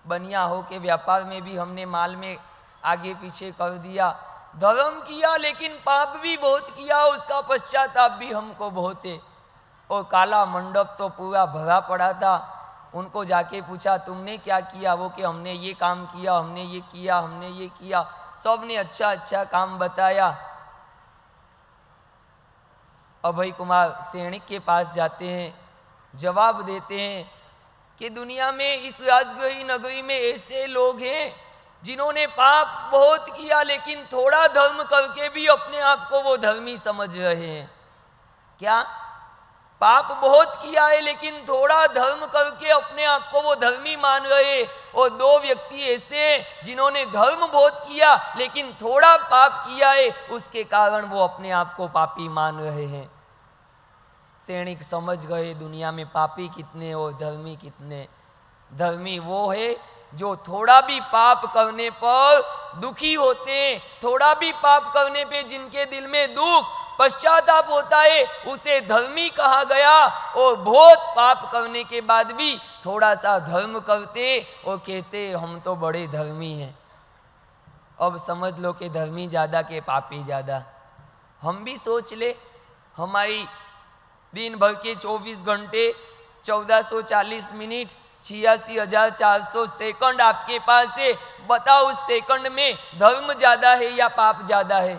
B: बनिया हो के व्यापार में भी हमने माल में आगे पीछे कर दिया। धर्म किया लेकिन पाप भी बहुत किया, उसका पश्चाताप भी हमको बहुत है। और काला मंडप तो पूरा भरा पड़ा था। उनको जाके पूछा, तुमने क्या किया? वो कि हमने ये काम किया, हमने ये किया, हमने ये किया। सब ने अच्छा अच्छा काम बताया। अभय कुमार सैनिक के पास जाते हैं, जवाब देते हैं कि दुनिया में इस राजगृही नगरी में ऐसे लोग हैं जिन्होंने पाप बहुत किया लेकिन थोड़ा धर्म करके भी अपने आप को वो धर्मी समझ रहे हैं। क्या? पाप बहुत किया है लेकिन थोड़ा धर्म करके अपने आप को वो धर्मी मान रहे। और दो व्यक्ति ऐसे हैं जिन्होंने धर्म बहुत किया लेकिन थोड़ा पाप किया है, उसके कारण वो अपने आप को पापी मान रहे हैं। सैनिक समझ गए दुनिया में पापी कितने और धर्मी कितने। धर्मी वो है जो थोड़ा भी पाप करने पर दुखी होते हैं, थोड़ा भी पाप करने पे जिनके दिल में दुख पश्चाताप होता है, उसे धर्मी कहा गया। और बहुत पाप करने के बाद भी थोड़ा सा धर्म करते और कहते हम तो बड़े धर्मी हैं। अब समझ लो कि धर्मी ज़्यादा के पापी ज़्यादा। हम भी सोच ले, हमारी दिन भर के 24 घंटे 1440 मिनट 86,400 सेकंड आपके पास है। बताओ उस सेकंड में धर्म ज़्यादा है या पाप ज़्यादा है?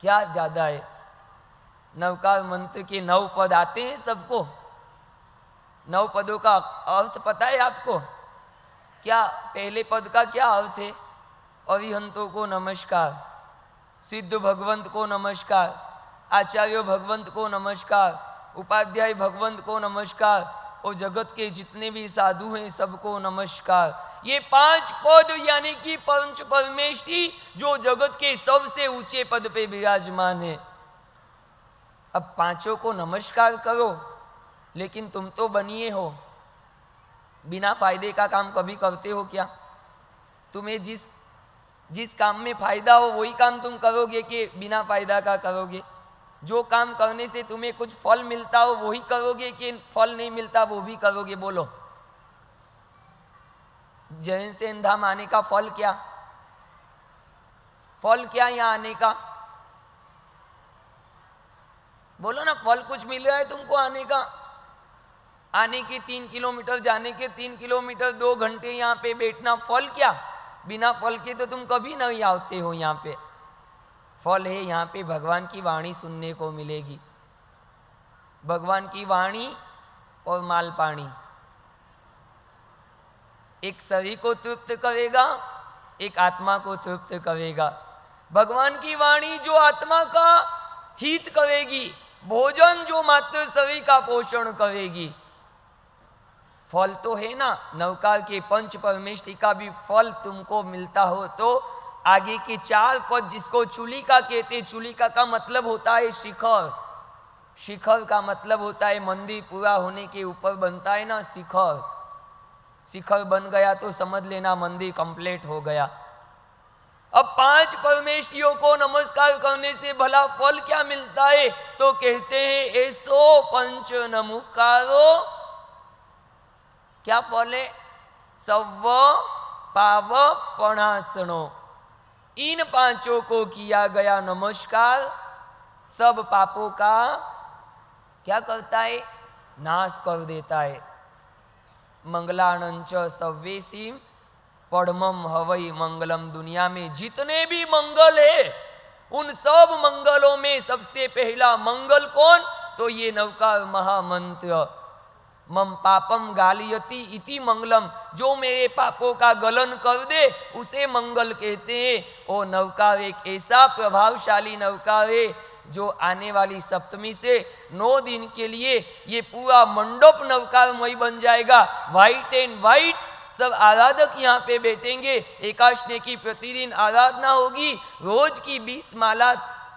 B: क्या ज़्यादा है? नवकार मंत्र के 9 पद आते हैं सबको। 9 पदों का अर्थ पता है आपको? क्या पहले पद का क्या अर्थ है? अरिहंतों को नमस्कार, सिद्ध भगवंत को नमस्कार, आचार्य भगवंत को नमस्कार, उपाध्याय भगवंत को नमस्कार और जगत के जितने भी साधु हैं सबको नमस्कार। ये 5 पद यानी कि पंच परमेष्ठी जो जगत के सबसे ऊंचे पद पे विराजमान है। अब पांचों को नमस्कार करो, लेकिन तुम तो बनिए हो, बिना फायदे का काम कभी करते हो क्या? तुम्हें जिस काम में फायदा हो वही काम तुम करोगे कि बिना फायदा का करोगे? जो काम करने से तुम्हें कुछ फल मिलता हो वही करोगे कि फल नहीं मिलता वो भी करोगे? बोलो। जैन से धाम आने का फल क्या? फल क्या यहाँ आने का? बोलो ना, फल कुछ मिल रहा है तुमको आने का? आने के 3 किलोमीटर, जाने के 3 किलोमीटर, 2 घंटे यहाँ पे बैठना, फल क्या? बिना फल के तो तुम कभी नहीं आते हो यहाँ पे। फल है यहाँ पे भगवान की वाणी सुनने को मिलेगी। भगवान की वाणी और माल पानी एक शरीर को तृप्त करेगा, एक आत्मा को तृप्त करेगा। भगवान की वाणी जो आत्मा का हित करेगी, भोजन जो मात्र शरीर का पोषण करेगी। फल तो है ना, नवकार के पंच परमेष्ठी का भी फल तुमको मिलता हो तो आगे के 4 पद जिसको चूलिका कहते, चूलिका का मतलब होता है शिखर। शिखर का मतलब होता है मंदिर पूरा होने के ऊपर बनता है ना शिखर। शिखर बन गया तो समझ लेना मंदिर कंप्लीट हो गया। अब 5 परमेष्ठियों को नमस्कार करने से भला फल क्या मिलता है? तो कहते हैं ऐसो पंच नमुकारो। क्या फल है? सव पाव पणासनो। इन 5 को किया गया नमस्कार सब पापों का क्या करता है? नाश कर देता है। मंगलानंच सव्वेसी पढ़मम हवई मंगलम। दुनिया में जितने भी मंगल है उन सब मंगलों में सबसे पहला मंगल कौन? तो ये नवकार महामंत्र। मम पापम गालियति इति मंगलम, जो मेरे पापों का गलन कर दे उसे मंगल कहते हैं। ओ नवकार एक ऐसा प्रभावशाली नवकार है जो आने वाली सप्तमी से 9 दिन के लिए ये पूरा मंडप नवकारमय बन जाएगा। व्हाइट एंड व्हाइट सब आराधक यहाँ पे बैठेंगे। एकादशी की प्रतिदिन आराधना होगी। रोज की 20 माला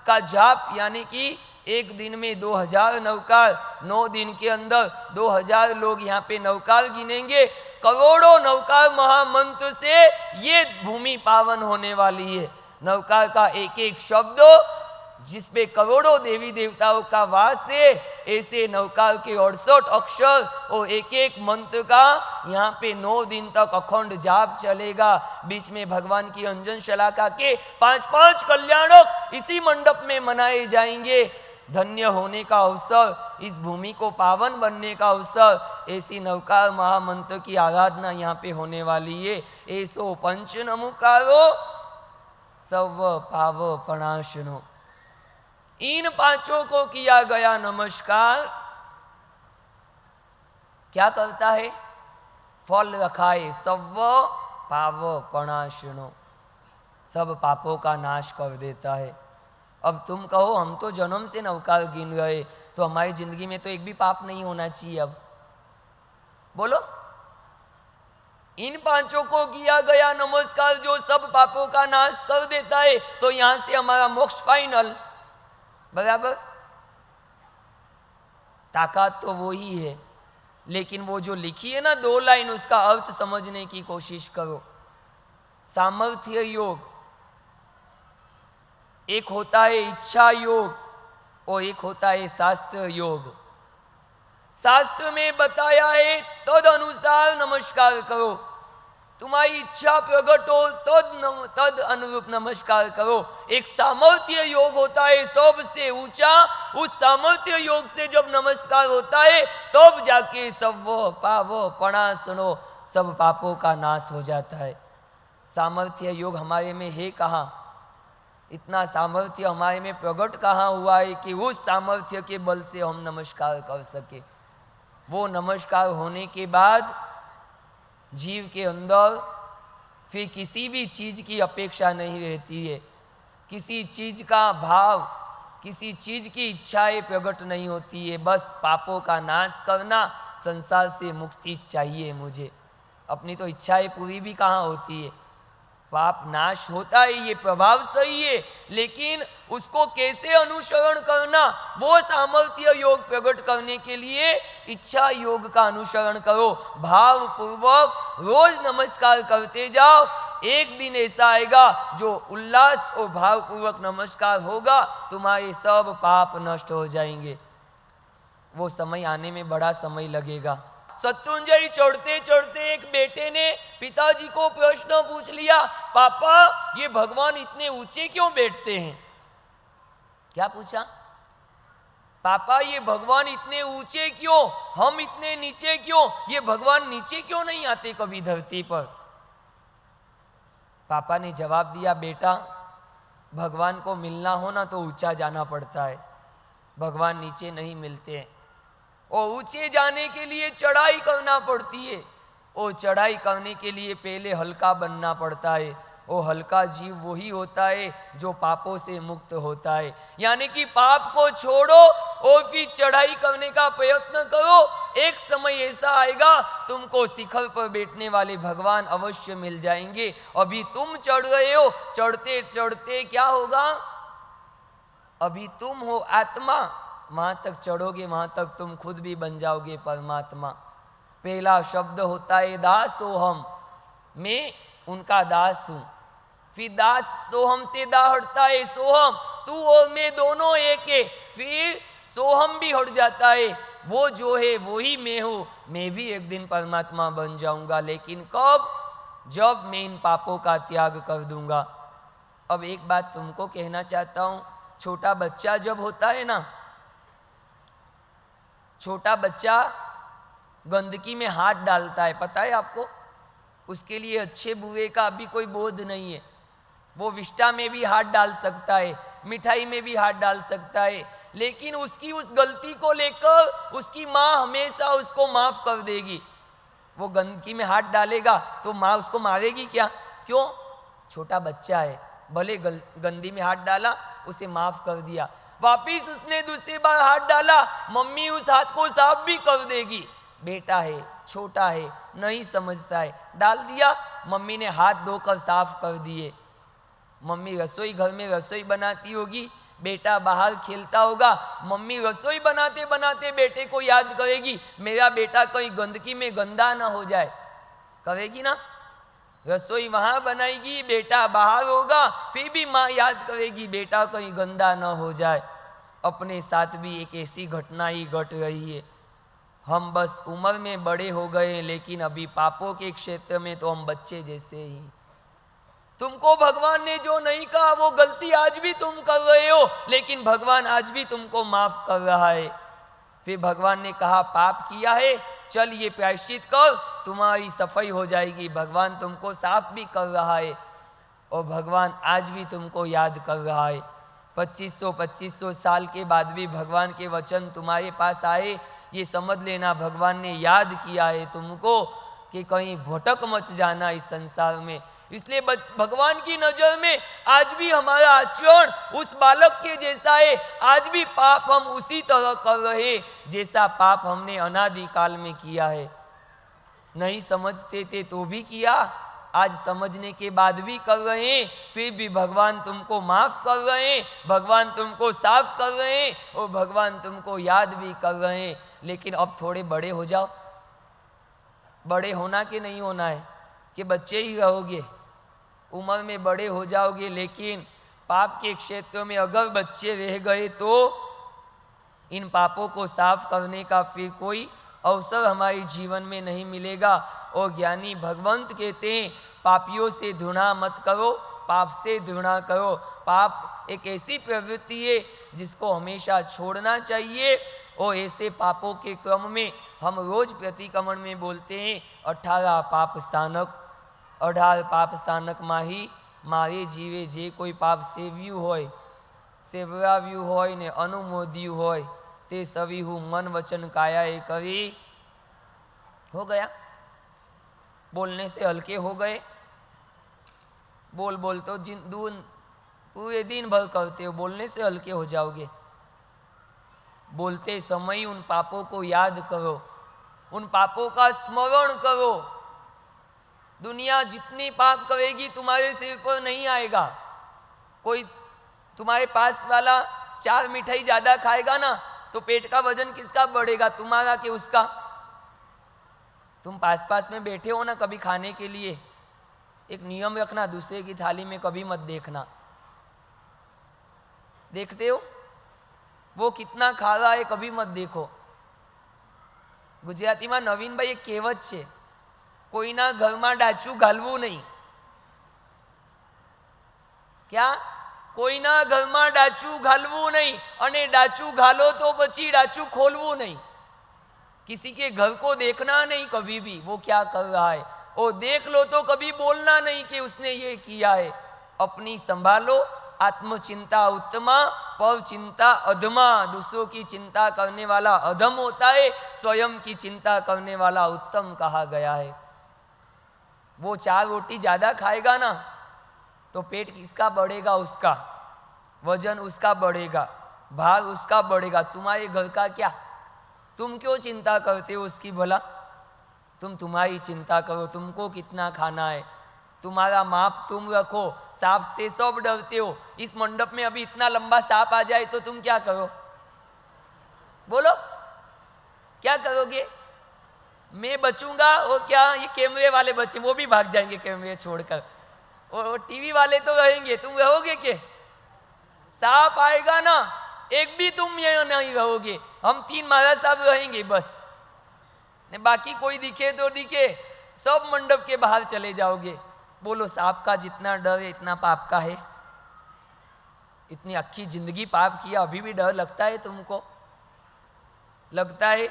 B: का जाप, यानी कि एक दिन में 2000 नवकार, 9 दिन के अंदर 2000 लोग यहाँ पे नवकार गिनेंगे। करोड़ों नवकार महामंत्र से ये भूमि पावन होने वाली है। नवकार का एक एक शब्द जिसपे करोड़ों देवी देवताओं का वास है, ऐसे नवकार के 68 अक्षर और एक एक मंत्र का यहाँ पे 9 दिन तक अखंड जाप चलेगा। बीच में भगवान की अंजन शलाका के 5-5 कल्याणक इसी मंडप में मनाए जाएंगे। धन्य होने का अवसर, इस भूमि को पावन बनने का अवसर, ऐसी नवकार महामंत्र की आराधना यहाँ पे होने वाली है। ऐसो पंच नमुकारो सव पाव प्रणाशनो, इन 5 को किया गया नमस्कार क्या करता है? फल रखाए, सव पाव प्रणाशनो, सब पापों का नाश कर देता है। अब तुम कहो हम तो जन्म से नवकार गिन रहे, तो हमारी जिंदगी में तो एक भी पाप नहीं होना चाहिए। अब बोलो, इन 5 को किया गया नमस्कार जो सब पापों का नाश कर देता है, तो यहां से हमारा मोक्ष फाइनल। बराबर, ताकत तो वो ही है, लेकिन वो जो लिखी है ना 2 लाइन, उसका अर्थ समझने की कोशिश करो। सामर्थ्य योग, एक होता है इच्छा योग और एक होता है शास्त्र योग। शास्त्र में बताया है तद अनुसार नमस्कार करो, तुम्हारी इच्छा प्रकट हो तद अनुरूप नमस्कार करो। एक सामर्थ्य योग होता है सबसे ऊंचा, उस सामर्थ्य योग से जब नमस्कार होता है तब जाके सब पाव प्रणाशनो, सब पापों का नाश हो जाता है। सामर्थ्य योग हमारे में है कहाँ? इतना सामर्थ्य हमारे में प्रकट कहाँ हुआ है कि उस सामर्थ्य के बल से हम नमस्कार कर सके। वो नमस्कार होने के बाद जीव के अंदर फिर किसी भी चीज की अपेक्षा नहीं रहती है, किसी चीज का भाव, किसी चीज की इच्छाएं प्रकट नहीं होती है। बस पापों का नाश करना, संसार से मुक्ति चाहिए मुझे। अपनी तो इच्छाएं पूरी भी कहाँ होती है, पाप नाश होता है, ये प्रभाव सही है, लेकिन उसको कैसे अनुसरण करना, वो सामर्थ्य योग प्रकट करने के लिए इच्छा योग का अनुसरण करो। भाव पूर्वक रोज नमस्कार करते जाओ। एक दिन ऐसा आएगा जो उल्लास और भाव पूर्वक नमस्कार होगा, तुम्हारे सब पाप नष्ट हो जाएंगे। वो समय आने में बड़ा समय लगेगा। शत्रुंजय चढ़ते चढ़ते एक बेटे ने पिताजी को प्रश्न पूछ लिया, पापा ये भगवान इतने ऊंचे क्यों बैठते हैं? क्या पूछा? पापा ये भगवान इतने ऊंचे क्यों, हम इतने नीचे क्यों? ये भगवान नीचे क्यों नहीं आते कभी धरती पर? पापा ने जवाब दिया, बेटा भगवान को मिलना हो ना तो ऊंचा जाना पड़ता है, भगवान नीचे नहीं मिलते हैं। और ऊंचे जाने के लिए चढ़ाई करना पड़ती है, और चढ़ाई करने के लिए पहले हल्का बनना पड़ता है। वो हल्का जीव वही होता है जो पापों से मुक्त होता है। यानी कि पाप को छोड़ो और फिर चढ़ाई करने का प्रयत्न करो। एक समय ऐसा आएगा तुमको शिखर पर बैठने वाले भगवान अवश्य मिल जाएंगे। अभी तुम चढ़ रहे हो, चढ़ते चढ़ते क्या होगा? अभी तुम हो आत्मा, वहां तक चढ़ोगे वहां तक तुम खुद भी बन जाओगे परमात्मा। पहला शब्द होता है दासोहम, मैं उनका दास हूं। फिर दास सोहम से दा हटता है सोहम, तू और मैं दोनों एक है। फिर सोहम भी हट जाता है, वो जो है वो ही मैं हूं। मैं भी एक दिन परमात्मा बन जाऊंगा, लेकिन कब? जब मैं इन पापों का त्याग कर दूंगा। अब एक बात तुमको कहना चाहता हूं, छोटा बच्चा जब होता है ना, छोटा बच्चा गंदगी में हाथ डालता है, पता है आपको? उसके लिए अच्छे बुरे का अभी कोई बोध नहीं है, वो विष्ठा में भी हाथ डाल सकता है। मिठाई में भी हाथ डाल सकता है, लेकिन उसकी उस गलती को लेकर उसकी माँ हमेशा उसको माफ कर देगी। वो गंदगी में हाथ डालेगा तो माँ उसको मारेगी क्या? क्यों? छोटा बच्चा है, भले गंदी में हाथ डाला, उसे माफ कर दिया। वापिस उसने दूसरी बार हाथ डाला, मम्मी उस हाथ को साफ भी कर देगी। बेटा है, छोटा है, नहीं समझता है, डाल दिया, मम्मी ने हाथ धोकर साफ कर दिए। मम्मी रसोई घर में रसोई बनाती होगी, बेटा बाहर खेलता होगा, मम्मी रसोई बनाते बनाते बेटे को याद करेगी, मेरा बेटा कहीं गंदगी में गंदा ना हो जाए। करेगी ना? रसोई वहां बनाएगी, बेटा बाहर होगा, फिर भी माँ याद करेगी बेटा कहीं गंदा ना हो जाए। अपने साथ भी एक ऐसी घटना ही घट रही है। हम बस उम्र में बड़े हो गए, लेकिन अभी पापों के क्षेत्र में तो हम बच्चे जैसे ही। तुमको भगवान ने जो नहीं कहा वो गलती आज भी तुम कर रहे हो, लेकिन भगवान आज भी तुमको माफ कर रहा है। फिर भगवान ने कहा पाप किया है, चल ये प्रायश्चित कर, तुम्हारी सफाई हो जाएगी। भगवान तुमको साफ भी कर रहा है और भगवान आज भी तुमको याद कर रहा है। 2500 साल के बाद भी भगवान के वचन तुम्हारे पास आए, ये समझ लेना भगवान ने याद किया है तुमको कि कहीं भटक मत जाना इस संसार में। इसलिए भगवान की नजर में आज भी हमारा आचरण उस बालक के जैसा है। आज भी पाप हम उसी तरह कर रहे जैसा पाप हमने अनादि काल में किया है। नहीं समझते थे तो भी किया, आज समझने के बाद भी कर रहे हैं, फिर भी भगवान तुमको माफ कर रहे हैं, भगवान तुमको साफ कर रहे हैं और भगवान तुमको याद भी कर रहे हैं। लेकिन अब थोड़े बड़े हो जाओ। बड़े होना कि नहीं होना है कि बच्चे ही रहोगे? उम्र में बड़े हो जाओगे, लेकिन पाप के क्षेत्र में अगर बच्चे रह गए तो इन पापों को साफ करने का फिर कोई अवसर हमारे जीवन में नहीं मिलेगा। और ज्ञानी भगवंत कहते हैं पापियों से घृणा मत करो, पाप से घृणा करो। पाप एक ऐसी प्रवृत्ति है जिसको हमेशा छोड़ना चाहिए। और ऐसे पापों के क्रम में हम रोज प्रतिक्रमण में बोलते हैं 18 पाप स्थानक, 18 पाप स्थानक माही मारे जीवे जे कोई पाप सेव्यू होय, सेवराव्यू होय ने अनुमोद्यू होय ते सभी हूँ मन वचन काया ए करी। हो गया? बोलने से हल्के हो गए? बोल बोल तो पूरे दिन भर करते हो, बोलने से हल्के हो जाओगे। बोलते समय उन पापों को याद करो, उन पापों का स्मरण करो। दुनिया जितनी पाप करेगी तुम्हारे सिर पर नहीं आएगा। कोई तुम्हारे पास वाला 4 मिठाई ज्यादा खाएगा ना तो पेट का वजन किसका बढ़ेगा, तुम्हारा कि उसका? तुम पास पास में बैठे हो ना कभी खाने के लिए, एक नियम रखना, दूसरे की थाली में कभी मत देखना। देखते हो वो कितना खा रहा है, कभी मत देखो। गुजराती में नवीन भाई एक कહેવત છે, કોઈના ઘરમાં ડાચું ઘાલવું નહીં। क्या? કોઈના ઘરમાં ડાચું ઘાલવું નહીં, અને ડાચું ઘાલો तो પછી ડાચું खोलવું नहीं। किसी के घर को देखना नहीं कभी भी, वो क्या कर रहा है, और देख लो तो कभी बोलना नहीं कि उसने ये किया है। अपनी संभालो, आत्मचिंता उत्तमा, पर चिंता अधमा। दूसरों की चिंता करने वाला अधम होता है, स्वयं की चिंता करने वाला उत्तम कहा गया है। वो 4 रोटी ज्यादा खाएगा ना तो पेट किसका बढ़ेगा? उसका वजन उसका बढ़ेगा, भार उसका बढ़ेगा। तुम्हारे घर का क्या? तुम क्यों चिंता करते हो उसकी? भला तुम तुम्हारी चिंता करो, तुमको कितना खाना है, तुम्हारा माप तुम रखो। सांप से सब डरते हो, इस मंडप में अभी इतना लंबा सांप आ जाए तो तुम क्या करो? बोलो क्या करोगे? मैं बचूंगा और क्या ये कैमरे वाले बच्चे वो भी भाग जाएंगे कैमरे छोड़कर, और टीवी वाले तो रहेंगे, तुम रहोगे के? सांप आएगा ना एक भी तुम ये नहीं रहोगे, हम 3 महाराज साहब रहेंगे बस, ने बाकी कोई दिखे तो दिखे, सब मंडप के बाहर चले जाओगे। बोलो सांप का जितना डर है इतना पाप का है? इतनी अक्खी जिंदगी पाप किया अभी भी डर लगता है तुमको? लगता है?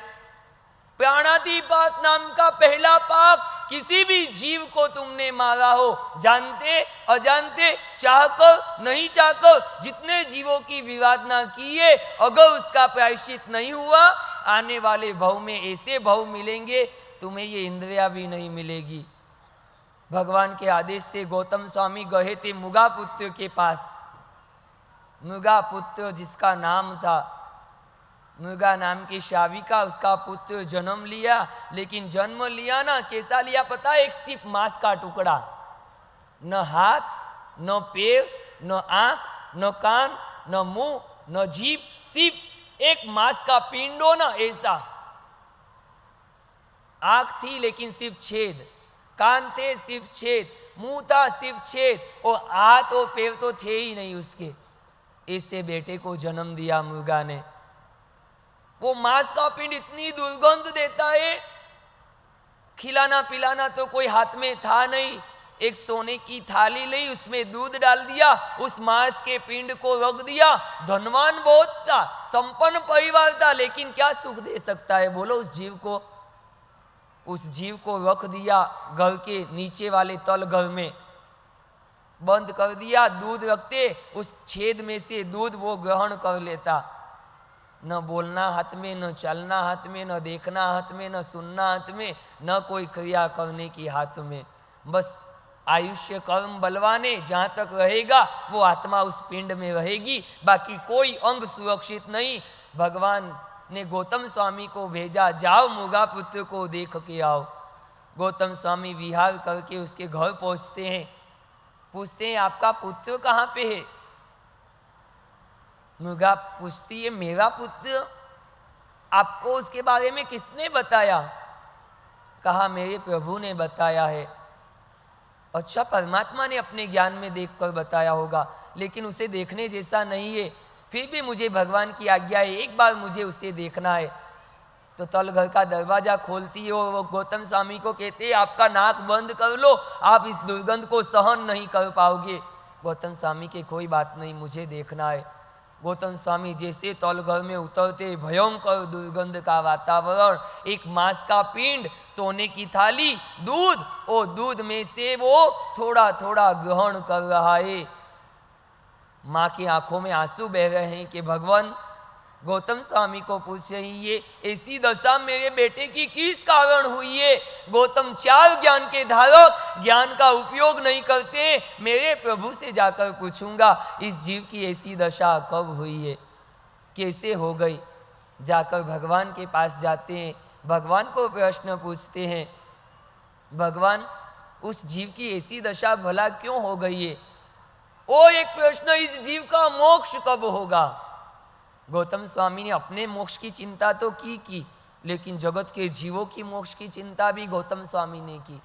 B: प्राणातिपात नाम का पहला पाप किसी भी जीव को तुमने मारा हो, जानते अजानते, चाहकर नहीं चाहकर, जितने जीवों की विवादना की है, अगर उसका प्रायश्चित नहीं हुआ, आने वाले भव में ऐसे भव मिलेंगे तुम्हें ये इंद्रिया भी नहीं मिलेगी। भगवान के आदेश से गौतम स्वामी गए थे मुगा पुत्र के पास। मुगा पुत्र जिसका नाम था, मुगा नाम की शाविका, उसका पुत्र जन्म लिया, लेकिन जन्म लिया ना कैसा लिया पता है? एक सिर्फ मांस का टुकड़ा, न हाथ न पैर न आंख न कान न मुंह न जीभ, सिर्फ एक मांस का पिंडो ना ऐसा। आंख थी लेकिन सिर्फ छेद, कान थे सिर्फ छेद, मुंह था सिर्फ छेद, और हाथ और पैर तो थे ही नहीं उसके। इससे बेटे को जन्म दिया मुर्गा ने। वो मांस का पिंड इतनी दुर्गंध देता है, खिलाना पिलाना तो कोई हाथ में था नहीं। एक सोने की थाली ली, उसमें दूध डाल दिया, उस मांस के पिंड को रख दिया। धनवान बहुत था, संपन्न परिवार था, लेकिन क्या सुख दे सकता है बोलो उस जीव को? उस जीव को रख दिया घर के नीचे वाले तल घर में, बंद कर दिया। दूध रखते, उस छेद में से दूध वो ग्रहण कर लेता। न बोलना हाथ में, न चलना हाथ में, न देखना हाथ में, न सुनना हाथ में, न कोई क्रिया करने की हाथ में। बस आयुष्य कर्म बलवाने, जहाँ तक रहेगा वो आत्मा उस पिंड में रहेगी, बाकी कोई अंग सुरक्षित नहीं। भगवान ने गौतम स्वामी को भेजा, जाओ मुगा पुत्र को देख के आओ। गौतम स्वामी विहार करके उसके घर पहुँचते हैं, पूछते हैं आपका पुत्र कहाँ पे है? मुर्गा पूछती है मेरा पुत्र? आपको उसके बारे में किसने बताया? कहा मेरे प्रभु ने बताया है। अच्छा, परमात्मा ने अपने ज्ञान में देखकर बताया होगा, लेकिन उसे देखने जैसा नहीं है। फिर भी मुझे भगवान की आज्ञा है, एक बार मुझे उसे देखना है। तो तल घर का दरवाजा खोलती है और वो गौतम स्वामी को कहते हैं आपका नाक बंद कर लो, आप इस दुर्गंध को सहन नहीं कर पाओगे। गौतम स्वामी के कोई बात नहीं, मुझे देखना है। गौतम स्वामी जैसे तल घर में उतरते, भयंकर दुर्गंध का वातावरण, एक मांस का पिंड, सोने की थाली, दूध, और दूध में से वो थोड़ा थोड़ा ग्रहण कर रहा है। माँ की आंखों में आंसू बह रहे हैं कि भगवान, गौतम स्वामी को पूछ रही है ऐसी दशा मेरे बेटे की किस कारण हुई है? गौतम चार ज्ञान के धारक, ज्ञान का उपयोग नहीं करते। मेरे प्रभु से जाकर पूछूंगा इस जीव की ऐसी दशा कब हुई है, कैसे हो गई। जाकर भगवान के पास जाते हैं, भगवान को प्रश्न पूछते हैं, भगवान उस जीव की ऐसी दशा भला क्यों हो गई है? और एक प्रश्न, इस जीव का मोक्ष कब होगा? गौतम स्वामी ने अपने मोक्ष की चिंता तो की, लेकिन जगत के जीवों की मोक्ष की चिंता भी गौतम स्वामी ने की।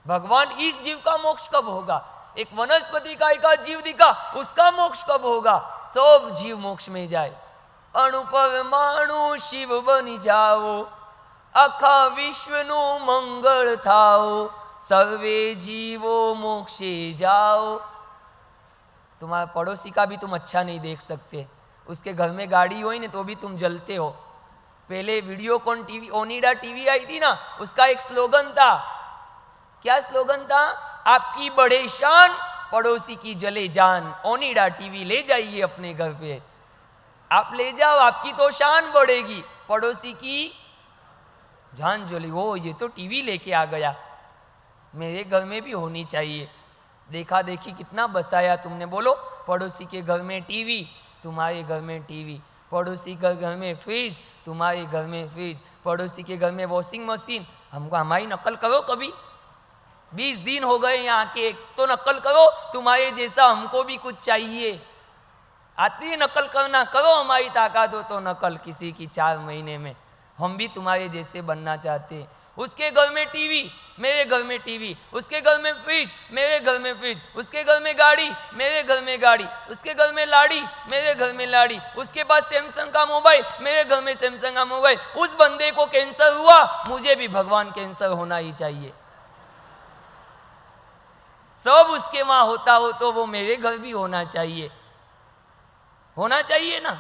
B: भगवान इस जीव का मोक्ष कब होगा? एक वनस्पति का एक जीव दिखा, उसका मोक्ष कब होगा? सब जीव मोक्ष में जाए। अणु परमाणु शिव बनी जाओ, आखा विश्व नु मंगल थाओ, सर्वे जीवो मोक्षे जाओ। तुम्हारे पड़ोसी का भी तुम अच्छा नहीं देख सकते, उसके घर में गाड़ी हो ना तो भी तुम जलते हो। पहले वीडियोकॉन टीवी, ओनिडा टीवी आई थी ना, उसका एक स्लोगन था। क्या स्लोगन था? आपकी बढ़े शान, पड़ोसी की जले जान। ओनिडा टीवी ले जाइए अपने घर पे, आप ले जाओ, आपकी तो शान बढ़ेगी, पड़ोसी की जान जली। वो ये तो टीवी लेके आ गया, मेरे घर में भी होनी चाहिए। देखा देखी कितना बसाया तुमने। बोलो, पड़ोसी के घर में टीवी, तुम्हारे घर में टीवी, पड़ोसी के घर में फ्रिज, तुम्हारे घर में फ्रिज, पड़ोसी के घर में वॉशिंग मशीन। हमको हमारी नकल करो कभी, 20 दिन हो गए यहाँ के, तो नकल करो तुम्हारे जैसा, हमको भी कुछ चाहिए। आती है नकल करना, करो, हमारी ताकत हो तो नकल किसी की 4 महीने में, हम भी तुम्हारे जैसे बनना चाहते हैं। उसके घर में टीवी, मेरे घर में टीवी, उसके घर में फ्रिज, मेरे घर में फ्रिज, उसके घर में गाड़ी, मेरे घर में गाड़ी, उसके घर में लाड़ी, मेरे घर में लाड़ी, उसके पास सैमसंग का मोबाइल, मेरे घर में सैमसंग का मोबाइल। उस बंदे को कैंसर हुआ, मुझे भी भगवान कैंसर होना ही चाहिए। सब उसके वहां होता हो तो वो मेरे घर भी होना चाहिए, होना चाहिए ना।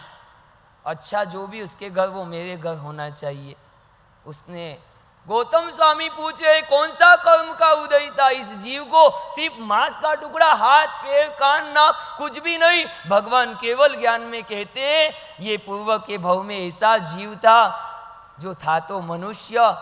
B: अच्छा, जो भी उसके घर वो मेरे घर होना चाहिए। उसने गौतम स्वामी पूछे कौन सा कर्म का उदय था इस जीव को? सिर्फ मांस का टुकड़ा, हाथ पैर कान नाक कुछ भी नहीं। भगवान केवल ज्ञान में कहते हैं ये पूर्व के भव में ऐसा जीव था जो था तो मनुष्य,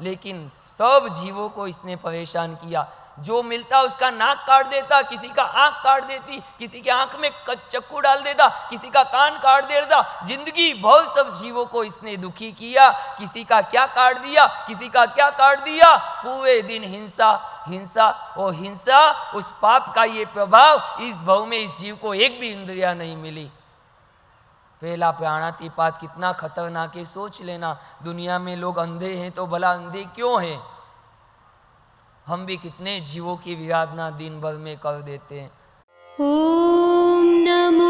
B: लेकिन सब जीवों को इसने परेशान किया। जो मिलता उसका नाक काट देता, किसी का आंख काट देती, किसी के आंख में चक्कू डाल देता, किसी का कान काट देता। जिंदगी भर सब जीवों को इसने दुखी किया। किसी का क्या काट दिया, किसी का क्या काट दिया। पूरे दिन हिंसा हिंसा और हिंसा। उस पाप का ये प्रभाव इस भव में इस जीव को एक भी इंद्रिया नहीं मिली। पहला प्राणातिपात कितना खतरनाक है, सोच लेना। दुनिया में लोग अंधे हैं तो भला अंधे क्यों हैं? हम भी कितने जीवों की विराधना दिन भर में कर देते हैं।
C: ओम नमो